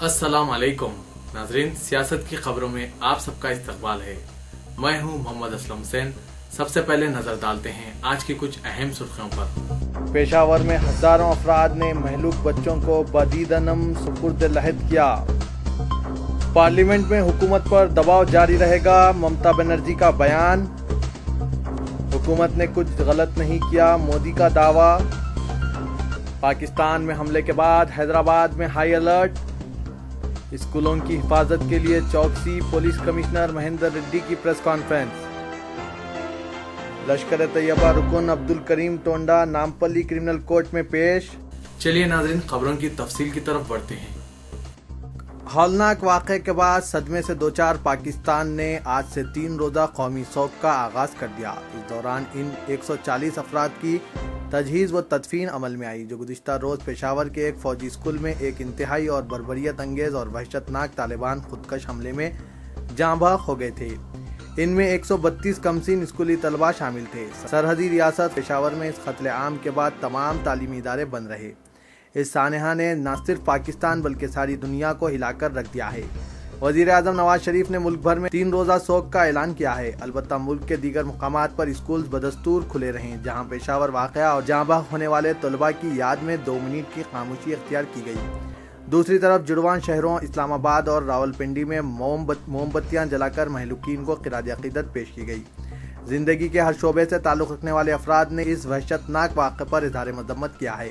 अस्सलाम वालेकुम नाजरीन, सियासत की खबरों में आप सबका इस्तकबाल है। मैं हूं मोहम्मद असलम हुसैन। सबसे पहले नजर डालते हैं आज की कुछ अहम सुर्खियों पर। पेशावर में हजारों अफराद ने महलूक बच्चों को बदीदनम सुपुर्द लहद किया। पार्लियामेंट में हुकूमत पर दबाव जारी रहेगा, ममता बनर्जी का बयान। हुकूमत ने कुछ गलत नहीं किया, मोदी का दावा। पाकिस्तान में हमले के बाद हैदराबाद में हाई अलर्ट। स्कूलों की हिफाजत के लिए चौकसी, पुलिस कमिश्नर महेंद्र रेड्डी की प्रेस कॉन्फ्रेंस। लश्कर तैयबा रुकन अब्दुल करीम टोंडा नामपल्ली क्रिमिनल कोर्ट में पेश। चलिए नाजरीन, खबरों की तफसील की तरफ बढ़ते हैं। हौलनाक वाक़े के बाद सदमे से दो चार पाकिस्तान ने आज से 3 रोज़ा कौमी शोक का आगाज कर दिया। इस दौरान इन 140 अफराद की तजहीज़ व तदफीन अमल में आई, जो गुज़िश्ता रोज़ पेशावर के एक फौजी स्कूल में एक इंतहाई और बर्बरियत अंगेज़ और वहशतनाक तालिबान खुदकश हमले में जाँ बहक हो गए थे। इनमें 132 कमसीन स्कूली तलबा शामिल थे। सरहदी रियासत पेशावर में इस कत्ले आम के बाद तमाम तालीमी इदारे बंद रहे। इस सानहा ने न सिर्फ पाकिस्तान बल्कि सारी दुनिया को हिलाकर रख दिया है। वज़ीर आज़म नवाज शरीफ ने मुल्क भर में 3 रोज़ा शोक का ऐलान किया है। अलबत्ता मुल्क के दीगर मुकामात पर स्कूल बदस्तूर खुले रहे, जहाँ पेशावर वाक़या और जाँ बहक होने वाले तलबा की याद में 2 मिनट की खामोशी इख्तियार की गई। दूसरी तरफ जुड़वां शहरों इस्लामाबाद और रावलपिंडी में मोमबत्तियाँ जलाकर महलूकीन को ख़िराज अक़ीदत पेश की गई। जिंदगी के हर शोबे से ताल्लुक़ रखने वाले अफराद ने इस वहशतनाक वाक़े पर इज़हार मज़म्मत किया है।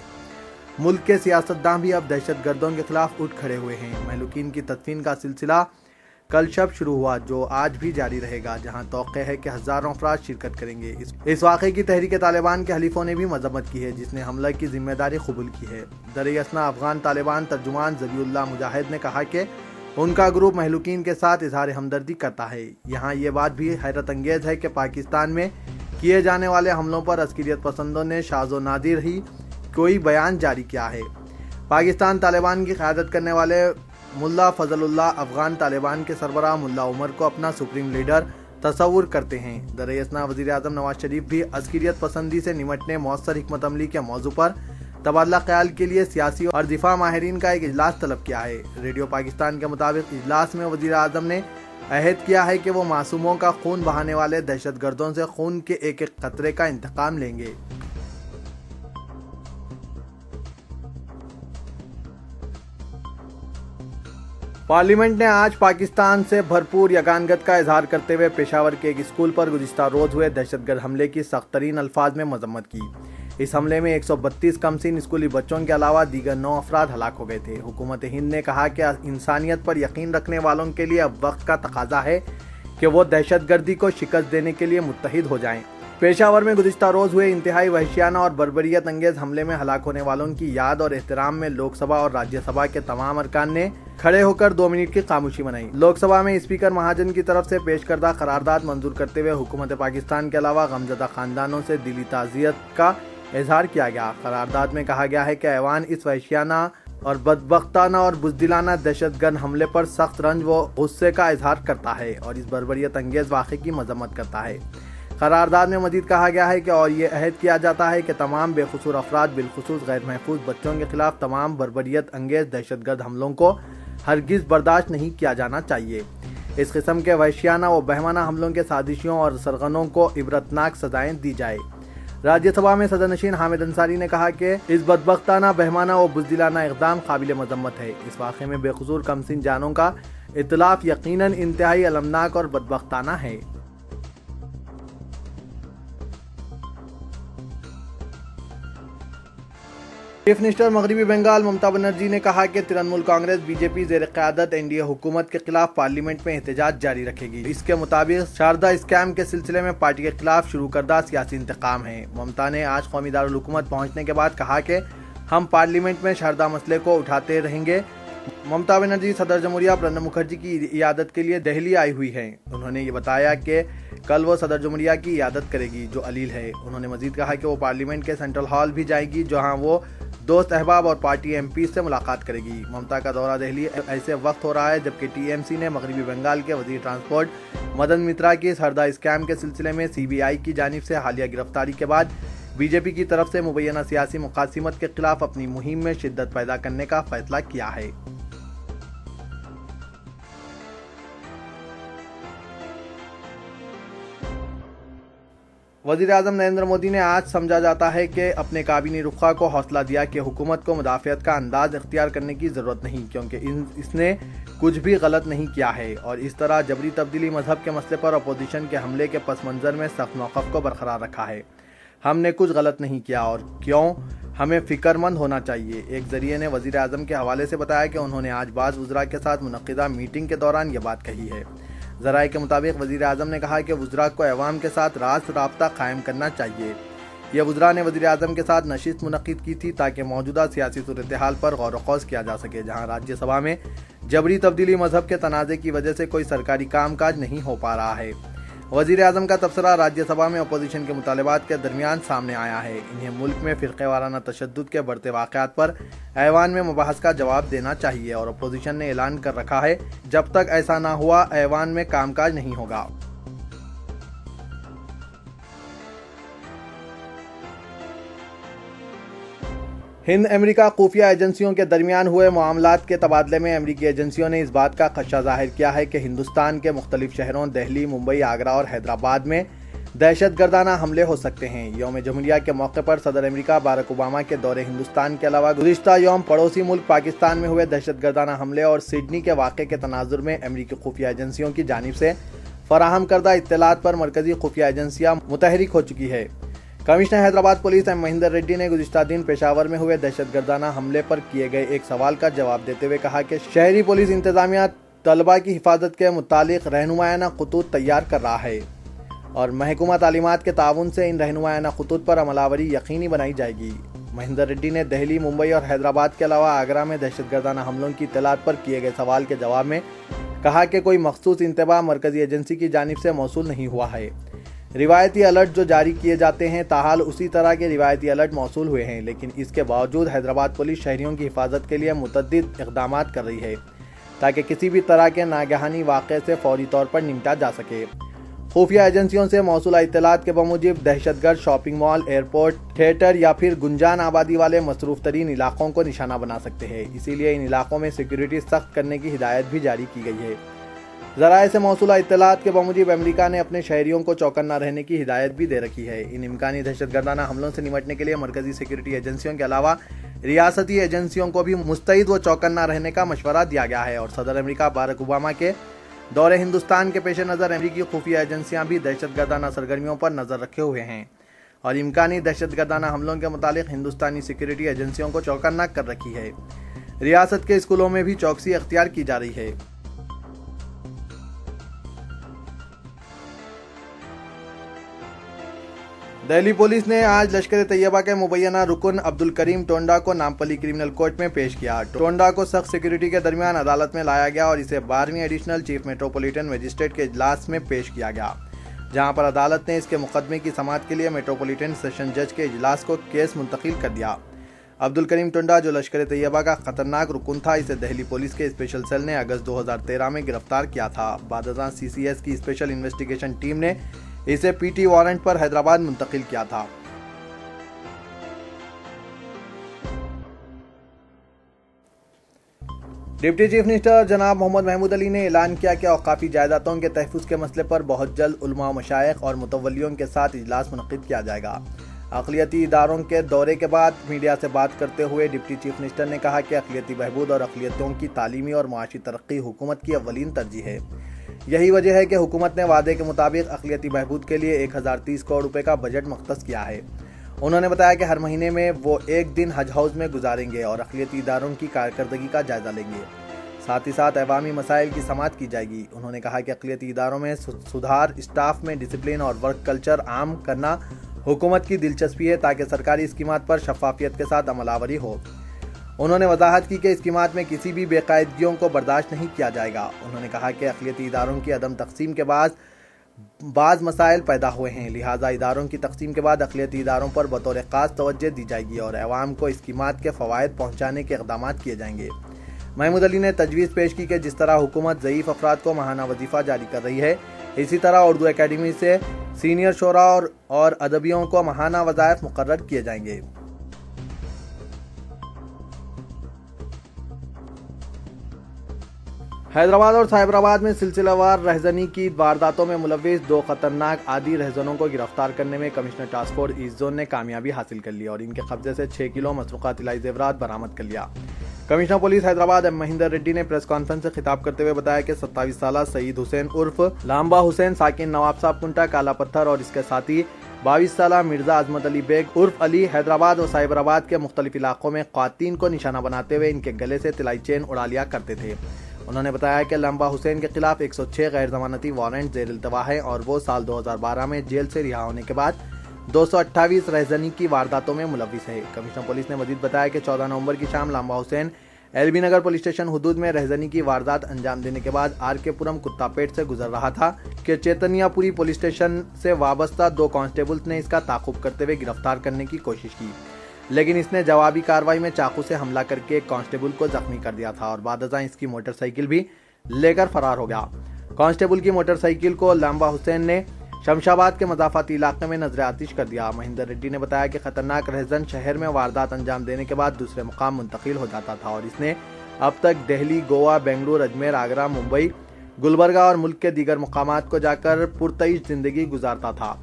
मुल्क के सियासतदान भी अब दहशत गर्दों के खिलाफ उठ खड़े हुए हैं। महलूकीन की तदफीन का सिलसिला कल शब शुरू हुआ, जो आज भी जारी रहेगा, जहां तौक़े है कि हजारों अफराद शिरकत करेंगे। इस वाक़े की तहरीक तालिबान के हलीफों ने भी मजम्मत की है, जिसने हमला की जिम्मेदारी कबूल की है। दरअसल अफगान तालिबान तर्जुमान ज़बीउल्लाह मुजाहिद ने कहा कि उनका ग्रुप महलूकीन के साथ इजहार हमदर्दी करता है। यहाँ ये बात भी हैरत अंगेज़ है कि पाकिस्तान में किए जाने वाले हमलों पर अस्करियत पसंदों ने शाज़ो नादिर ही कोई बयान जारी किया है। पाकिस्तान तालिबान की क़यादत करने वाले मुल्ला फजलुल्लाह अफगान तालिबान के सरबराह मुल्ला उमर को अपना सुप्रीम लीडर तस्वुर करते हैं। दरअसल वज़ीर आज़म नवाज शरीफ भी अस्करियत पसंदी से निमटने मौसर हिकमत अमली के मौजू पर तबादला ख्याल के लिए सियासी और दिफा माहिरीन का एक इजलास तलब किया है। रेडियो पाकिस्तान के मुताबिक इजलास में वज़ीर आज़म ने अहद किया है कि वो मासूमों का खून बहाने वाले दहशत गर्दों से खून के एक एक कतरे का इंतकाम लेंगे। पार्लियामेंट ने आज पाकिस्तान से भरपूर यकानगत का इजहार करते हुए पेशावर के एक स्कूल पर गुज़िश्ता रोज़ हुए दहशतगर्द हमले की सख्त तरीन अल्फाज में मजम्मत की। इस हमले में 132 कमसीन स्कूली बच्चों के अलावा दीगर 9 अफराद हलाक हो गए थे। हुकूमत हिंद ने कहा कि इंसानियत पर यकीन रखने वालों के लिए अब वक्त का तकाजा है कि वो दहशतगर्दी को शिकस्त देने के लिए मुत्तहिद हो जाएं। पेशावर में गुज़िश्ता रोज़ हुए इंतहाई वहशियाना और बर्बरियत अंगेज़ हमले में हलाक होने वालों की याद और एहतराम में लोकसभा और राज्यसभा के तमाम अरकान ने खड़े होकर 2 मिनट की खामोशी मनाई। लोकसभा में स्पीकर महाजन की तरफ से पेश करदा करारदाद मंजूर करते हुए हुकूमत पाकिस्तान के अलावा गमज़दा खानदानों से दिली ताज़ियत का इजहार किया गया। करारदाद में कहा गया है कि ऐवान इस वहशियाना और बदबख्ताना और बुज़दिलाना दहशतगर्द हमले पर सख्त रंज व गुस्से का इजहार करता है और इस बर्बरियत अंगेज़ वाक़े की मजम्मत करता है। करारदाद में मजीद कहा गया है कि और ये अहद किया जाता है कि तमाम बेकसूर अफराद बिलखुसूस गैर महफूज बच्चों के खिलाफ तमाम बर्बरियत अंगेज़ दहशतगर्द हमलों को हरगिज़ बर्दाश्त नहीं किया जाना चाहिए। इस किस्म के वहशियाना व बहमाना हमलों के साजिशों और सरगनों को इबरतनाक सजाएं दी जाए। राज्यसभा में सदरनशीन हामिद अंसारी ने कहा कि इस बदबख्ताना बहमाना व बुज़दिलाना इक़दाम काबिल मज़म्मत है। इस वाक़े में बेकसूर कमसीन जानों का इतलाफ यकीनन इंतहाई अलमनाक और बदबख्ताना है। चीफ मिनिस्टर मगरबी बंगाल ममता बनर्जी ने कहा कि तृणमूल कांग्रेस बीजेपी ज़ेर क़यादत एनडीए हुकूमत के खिलाफ पार्लियामेंट में एहतजाज जारी रखेगी। इसके मुताबिक शारदा स्कैम के सिलसिले में पार्टी के खिलाफ शुरू करदा सियासी इंतकाम है। ममता ने आज कौमी दारुल हुकूमत पहुँचने के बाद कहा कि हम पार्लियामेंट में शारदा मसले को उठाते रहेंगे। ममता बनर्जी सदर जमहूरिया प्रणब मुखर्जी की इयादत के लिए दिल्ली आई हुई हैं। उन्होंने ये बताया कि कल वो सदर जमहूरिया की इयादत करेगी, जो अलील है। उन्होंने मजीद कहा कि वो पार्लियामेंट के सेंट्रल हॉल भी जाएगी, जहां वो दोस्त अहबाब और पार्टी एमपी से मुलाकात करेगी। ममता का दौरा दिल्ली ऐसे वक्त हो रहा है जबकि टीएमसी ने मगरबी बंगाल के वजीर ट्रांसपोर्ट मदन मित्रा की शारदा स्कैम के सिलसिले में सीबीआई की जानिब से हालिया गिरफ्तारी के बाद बीजेपी की तरफ से मुबैना सियासी मुकासिमत के खिलाफ अपनी मुहिम में शिद्दत पैदा करने का फैसला किया है। वज़ीर आज़म नरेंद्र मोदी ने आज समझा जाता है कि अपने काबीनी रुखा को हौसला दिया कि हुकूमत को मुदाफ़ियत का अंदाज इख्तियार करने की ज़रूरत नहीं, क्योंकि इसने कुछ भी गलत नहीं किया है और इस तरह जबरी तब्दीली मजहब के मसले पर अपोजिशन के हमले के पस मंज़र में सख्त मौक़िफ़ को बरकरार रखा है। हमने कुछ गलत नहीं किया और क्यों हमें फ़िक्रमंद होना चाहिए। एक ज़रिए ने वज़ीर आज़म के हवाले से बताया कि उन्होंने आज बाज़ वज़रा के साथ मुनक़िदा मीटिंग के दौरान ये बात कही है। ज़राए के मुताबिक वज़ीर आज़म ने कहा कि वज़रा को अवाम के साथ रास्त राब्ता कायम करना चाहिए। यह वज़रा ने वज़ीर आज़म के साथ नशिस्त मुनक़िद की थी ताकि मौजूदा सियासी सूरत हाल पर गौर व ख़ौज़ किया जा सके, जहाँ राज्यसभा में जबरी तब्दीली मजहब के तनाज़े की वजह से कोई सरकारी कामकाज नहीं हो पा रहा है। वज़ीर आज़म का तबसरा राज्यसभा में अपोजिशन के मुतालबात के दरमियान सामने आया है। इन्हें मुल्क में फ़िरक़े वाराना तशद्दुद के बढ़ते वाक़यात पर ऐवान में मुबाहस का जवाब देना चाहिए और अपोजिशन ने ऐलान कर रखा है जब तक ऐसा ना हुआ ऐवान में कामकाज नहीं होगा। हिंद अमेरिका खुफिया एजेंसियों के दरमियान हुए मामलात के तबादले में अमेरिकी एजेंसियों ने इस बात का खदशा जाहिर किया है कि हिंदुस्तान के मुख्तलिफ शहरों दिल्ली, मुंबई, आगरा और हैदराबाद में दहशत गर्दाना हमले हो सकते हैं। यौम जमहूरिया के मौके पर सदर अमेरिका बारक ओबामा के दौरे हिंदुस्तान के अलावा गुज़िश्ता यौम पड़ोसी मुल्क पाकिस्तान में हुए दहशत गर्दाना हमले और सिडनी के वाक़े के तनाजुर में अमेरिकी खुफिया एजेंसियों की जानिब से फराहम करदा इत्तलात पर मरकजी खुफिया एजेंसियाँ मुतहरिक हो चुकी है। Commissioner Hyderabad police M Mahinder Reddy ने गुज़िश्ता दिन पेशावर में हुए दहशतगर्दाना हमले पर किए गए एक सवाल का जवाब देते हुए कहा कि शहरी पुलिस इंतजामिया तलबा की हिफाजत के मुतालिक रहनुमायाना खतूत तैयार कर रहा है और महकमा तालीमात के ताउन से इन रहनुमायाना खतूत पर अमलावरी यकीनी बनाई जाएगी। महिंदर रेड्डी ने दिल्ली, मुंबई और हैदराबाद के अलावा आगरा में दहशतगर्दाना हमलों की इत्तलात पर किए गए सवाल के जवाब में कहा कि कोई मखसूस इंतबाह मरकजी एजेंसी की जानिब से मौसूल नहीं हुआ है। रिवायती अलर्ट जो जारी किए जाते हैं ताहाल उसी तरह के रिवायती अलर्ट मौसूल हुए हैं, लेकिन इसके बावजूद हैदराबाद पुलिस शहरियों की हिफाजत के लिए मुतअद्दिद इक़दाम कर रही है ताकि किसी भी तरह के नागहानी वाक़े से फौरी तौर पर निपटा जा सके। खुफिया एजेंसियों से मौसूला इत्तलात के बमूजिब दहशतगर्द शॉपिंग मॉल, एयरपोर्ट, थिएटर या फिर गुंजान आबादी वाले मसरूफ़ तरीन इलाकों को निशाना बना सकते हैं। इसीलिए इन इलाकों में सिक्योरिटी सख्त करने की हिदायत भी जारी की गई है। ज़राए से मौसूला इत्तलात के बमूजिब अमेरिका ने अपने शहरियों को चौकन्ना रहने की हिदायत भी दे रखी है। इन इम्कानी दहशतगर्दाना हमलों से निपटने के लिए मरकजी सिक्योरिटी एजेंसियों के अलावा रियासती एजेंसियों को भी मुस्तैद व चौकन्ना रहने का मशवरा दिया गया है और सदर अमेरिका बारक ओबामा के दौरे हिंदुस्तान के पेश नज़र अमेरिकी खुफिया एजेंसियाँ भी दहशतगर्दाना सरगर्मियों पर नज़र रखे हुए हैं और इम्कानी दहशतगर्दाना हमलों के मुतालिक हिंदुस्तानी सिक्योरिटी एजेंसियों को चौकन्ना कर रखी है। रियासत के स्कूलों में भी चौकसी अख्तियार की जा रही है। दिल्ली पुलिस ने आज लश्कर तैयबा के मुबैना रुकन अब्दुल करीम टोंडा को नामपल्ली क्रिमिनल कोर्ट में पेश किया। टोंडा को सख्त सिक्योरिटी के दरमियान अदालत में लाया गया और इसे 12वीं एडिशनल चीफ मेट्रोपॉलिटन मजिस्ट्रेट के इजलास में पेश किया गया, जहां पर अदालत ने इसके मुकदमे की समाअत के लिए मेट्रोपॉलिटन सेशन जज के इजलास को केस मुंतकिल कर दिया। अब्दुल करीम टोंडा जो लश्कर तैयबा का खतरनाक रुकन था, इसे दिल्ली पुलिस के स्पेशल सेल ने अगस्त 2013 में गिरफ्तार किया था। बादशाह CCS की स्पेशल इन्वेस्टिगेशन टीम ने इसे PT वारंट पर हैदराबाद मुंतकिल किया था। डिप्टी चीफ मिनिस्टर जनाब मोहम्मद महमूद अली ने ऐलान किया कि औकाफी जायदादों के तहफ़्फ़ुज़ के मसले पर बहुत जल्द उलमा, मशाइख और मुतवल्लियों के साथ इजलास मुनक़्क़िद किया जाएगा। अक़लियती इदारों के दौरे के बाद मीडिया से बात करते हुए डिप्टी चीफ मिनिस्टर ने कहा कि अक़लियती बहबूद और अक़लियतों की तालीमी और माशी तरक्की हुकूमत की अव्वलीन तरजीह है। यही वजह है कि हुकूमत ने वादे के मुताबिक अक़लियती बहबूद के लिए 1030 करोड़ रुपए का बजट मख्तस किया है। उन्होंने बताया कि हर महीने में वो एक दिन हज हाउस में गुजारेंगे और अक़लियती इदारों की कारकर्दगी का जायजा लेंगे। साथ ही साथ अवामी मसाइल की समाअत की जाएगी। उन्होंने कहा कि अक़लियती इदारों में सुधार, स्टाफ में डिसिप्लिन और वर्क कल्चर आम करना हुकूमत की दिलचस्पी है ताकि सरकारी स्कीमात पर शफाफियत के साथ अमलावरी हो। उन्होंने वजाहत की कि स्कीमात में किसी भी बेकायदगियों को बर्दाश्त नहीं किया जाएगा। उन्होंने कहा कि अक़लियती इदारों की अदम तक़सीम के बाद बाज़ मसाइल पैदा हुए हैं, लिहाजा इदारों की तक़सीम के बाद अक़लियती इदारों पर बतौर ख़ास तवज्जो दी जाएगी और अवाम को स्कीमात के फ़वाइद पहुँचाने के इक़दाम किए जाएंगे। महमूद अली ने तजवीज़ पेश की कि जिस तरह हुकूमत ज़ईफ़ अफराद को माहाना वजीफ़ा जारी कर रही है, इसी तरह उर्दू अकेडमी से सीनियर शोरा और अदबियों को माहाना वज़ाइफ मुकर्रर किए जाएंगे। حیدرآباد اور سائبرآباد میں سلسلہ وار رہزنی کی وارداتوں میں ملوث 2 خطرناک عادی رہزنوں کو گرفتار کرنے میں commissioner task force east zone نے کامیابی حاصل کر لی اور ان کے قبضے سے 6 کلو مسروقہ طلائی زیورات برآمد کر لیا۔ Commissioner police Hyderabad M Mahender Reddy نے پریس کانفرنس سے خطاب کرتے ہوئے بتایا کہ 27 سالہ سعید حسین عرف لامبا حسین ساکن نواب صاحب کنٹا کالا پتھر اور اس کے ساتھی 22 سالہ مرزا عظمت علی بیگ عرف علی حیدرآباد اور سائبرآباد کے مختلف علاقوں میں خواتین کو نشانہ بناتے ہوئے ان کے گلے سے طلائی چین اڑا لیا کرتے تھے۔ انہوں نے بتایا کہ لمبا حسین کے خلاف 106 غیر ضمانتی وارنٹ زیر التوا ہے اور وہ سال 2012 میں جیل سے رہا ہونے کے بعد 228 رہزنی کی وارداتوں میں ملوث ہے۔ کمشنر پولیس نے مزید بتایا کہ 14 نومبر کی شام لمبا حسین ایل بی نگر پولیس اسٹیشن حدود میں رہزنی کی واردات انجام دینے کے بعد آر کے پورم کتا پیٹ سے گزر رہا تھا کہ چیتنیا پوری پولیس اسٹیشن سے وابستہ 2 کانسٹیبلز نے اس کا تعاقب کرتے ہوئے گرفتار کرنے کی کوشش کی، لیکن اس نے جوابی کارروائی میں چاقو سے حملہ کر کے ایک کانسٹیبل کو زخمی کر دیا تھا اور بعد ازاں اس کی موٹر سائیکل بھی لے کر فرار ہو گیا۔ کانسٹیبل کی موٹر سائیکل کو لمبا حسین نے شمشاباد کے مضافاتی علاقے میں نظر آتش کر دیا۔ مہندر ریڈی نے بتایا کہ خطرناک رہزن شہر میں واردات انجام دینے کے بعد دوسرے مقام منتقل ہو جاتا تھا اور اس نے اب تک دہلی، گوا، بنگلور، اجمیر، آگرہ، ممبئی، گلبرگہ اور ملک کے دیگر مقامات کو جا کر پرتعیش زندگی گزارتا تھا۔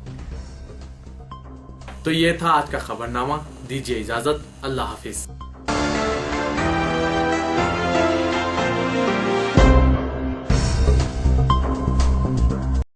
تو یہ تھا آج کا خبرنامہ، دیجیے اجازت، اللہ حافظ۔